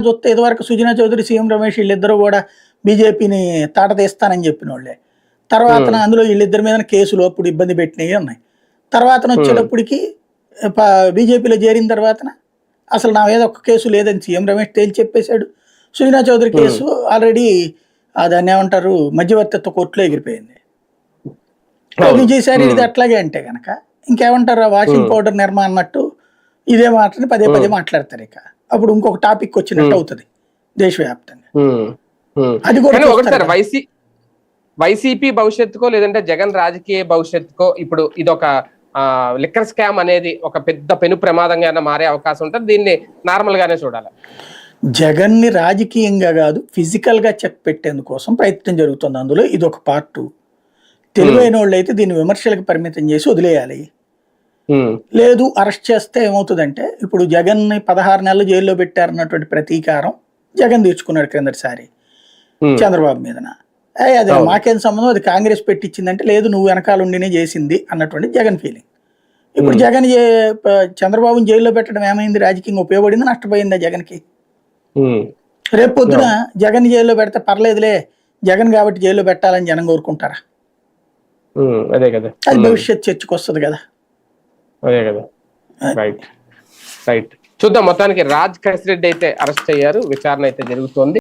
చూస్తే ఇదివరకు సుజనా చౌదరి, సీఎం రమేష్ వీళ్ళిద్దరూ కూడా బీజేపీని తాట తీస్తానని చెప్పిన వాళ్ళే. తర్వాత అందులో వీళ్ళిద్దరి మీద కేసులు అప్పుడు ఇబ్బంది పెట్టినవి ఉన్నాయి. తర్వాత వచ్చేటప్పటికి బీజేపీలో చేరిన తర్వాత అసలు నా మీద ఒక్క కేసు లేదని సీఎం రమేష్ తేల్చి చెప్పేశాడు. సుజనా చౌదరి కేసు ఆల్రెడీ దాన్ని ఏమంటారు మధ్యవర్తిత్వ కోర్టులో ఎగిరిపోయింది. విజయసాయి ఇది అట్లాగే అంటే కనుక ఇంకేమంటారు, వాషింగ్ పౌడర్ నిర్మా అన్నట్టు ఇదే మాటని పదే పదే మాట్లాడతారు. ఇక అప్పుడు ఇంకొక టాపిక్ వచ్చినట్టు అవుతుంది దేశవ్యాప్తంగా. అది కూడా వైసీపీ భవిష్యత్తుకో లేదంటే జగన్ రాజకీయ భవిష్యత్తుకో ఇప్పుడు ఇదొక లిక్కర్ స్కామ్ అనేది ఒక పెద్ద పెను ప్రమాదంగా మారే అవకాశం ఉంటుంది. దీన్ని నార్మల్ గానే చూడాలి. జగన్ ని రాజకీయంగా కాదు ఫిజికల్ గా చెక్ పెట్టేందుకోసం ప్రయత్నం జరుగుతుంది. అందులో ఇది ఒక పార్ట్. తెలివైన వాళ్ళు అయితే దీన్ని విమర్శలకు పరిమితం చేసి వదిలేయాలి. లేదు అరెస్ట్ చేస్తే ఏమవుతుందంటే, ఇప్పుడు జగన్ ని 16 నెలలు జైల్లో పెట్టారన్నటువంటి ప్రతీకారం జగన్ తీర్చుకున్నాడు క్రిందటిసారి చంద్రబాబు మీదన. అదే మాకేం సంబంధం, అది కాంగ్రెస్ పెట్టించిందంటే లేదు నువ్వు వెనకాల ఉండినే చేసింది అన్నటువంటి జగన్ ఫీలింగ్. ఇప్పుడు జగన్ చంద్రబాబుని జైల్లో పెట్టడం ఏమైంది, రాజకీయంగా ఉపయోగపడింది, నష్టపోయిందా జగన్కి? రేపు పొద్దున జగన్ జైల్లో పెడితే పర్లేదులే జగన్ కాబట్టి జైల్లో పెట్టాలని జనం కోరుకుంటారా? అదే కదా, అది భవిష్యత్ చర్చకు వస్తుంది కదా. అదే కదా, రైట్ రైట్. చూద్దాం. మొత్తానికి రాజ్ కసిరెడ్డి అయితే అరెస్ట్ అయ్యారు, విచారణ అయితే జరుగుతోంది.